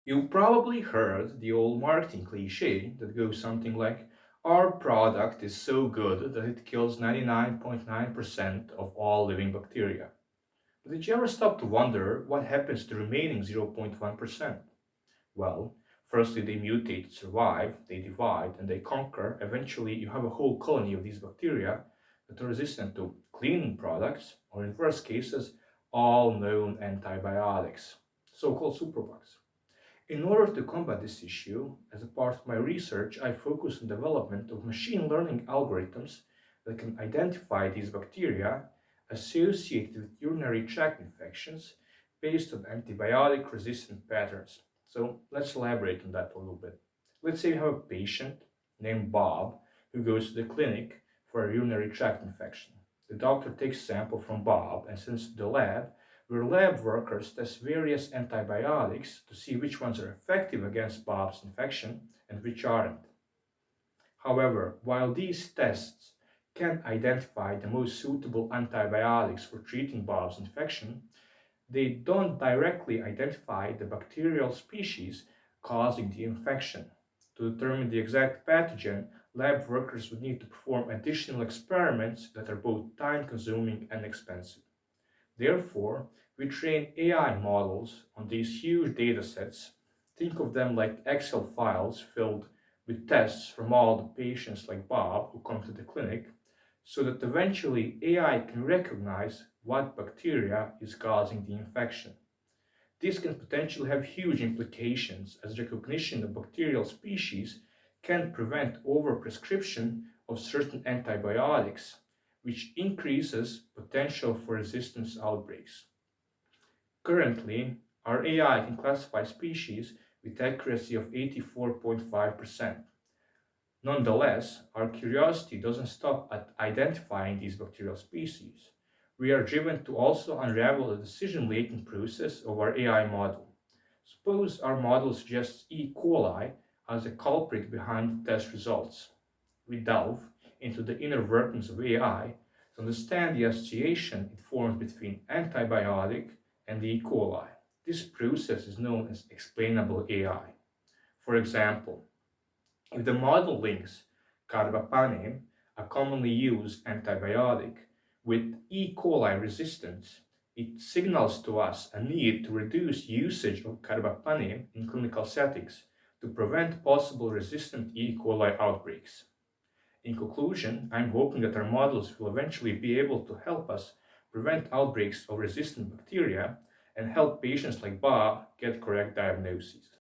You probably heard the old marketing cliche that goes something like, our product is so good that it kills 99.9% of all living bacteria. But did you ever stop to wonder what happens to the remaining 0.1%? Well, firstly, they mutate, survive, they divide, and they conquer. Eventually, you have a whole colony of these bacteria that are resistant to cleaning products, or in worst cases, all known antibiotics, so-called superbugs. In order to combat this issue, as a part of my research, I focus on development of machine learning algorithms that can identify these bacteria associated with urinary tract infections based on antibiotic resistant patterns. So let's elaborate on that a little bit. Let's say you have a patient named Bob who goes to the clinic for a urinary tract infection. The doctor takes a sample from Bob and sends it to the lab, where lab workers test various antibiotics to see which ones are effective against Bob's infection and which aren't. However, while these tests can identify the most suitable antibiotics for treating Bob's infection, they don't directly identify the bacterial species causing the infection. To determine the exact pathogen, lab workers would need to perform additional experiments that are both time-consuming and expensive. Therefore, we train AI models on these huge datasets. Think of them like Excel files filled with tests from all the patients like Bob who come to the clinic, so that eventually AI can recognize what bacteria is causing the infection. This can potentially have huge implications, as recognition of bacterial species can prevent overprescription of certain antibiotics, which increases potential for resistance outbreaks. Currently, our AI can classify species with accuracy of 84.5%. Nonetheless, our curiosity doesn't stop at identifying these bacterial species. We are driven to also unravel the decision-making process of our AI model. Suppose our model suggests E. coli as a culprit behind the test results. We delve into the inner workings of AI to understand the association it forms between antibiotic and the E. coli. This process is known as explainable AI. For example, if the model links carbapenem, a commonly used antibiotic, with E. coli resistance, it signals to us a need to reduce usage of carbapenem in clinical settings to prevent possible resistant E. coli outbreaks. In conclusion, I'm hoping that our models will eventually be able to help us prevent outbreaks of resistant bacteria and help patients like Bob get correct diagnoses.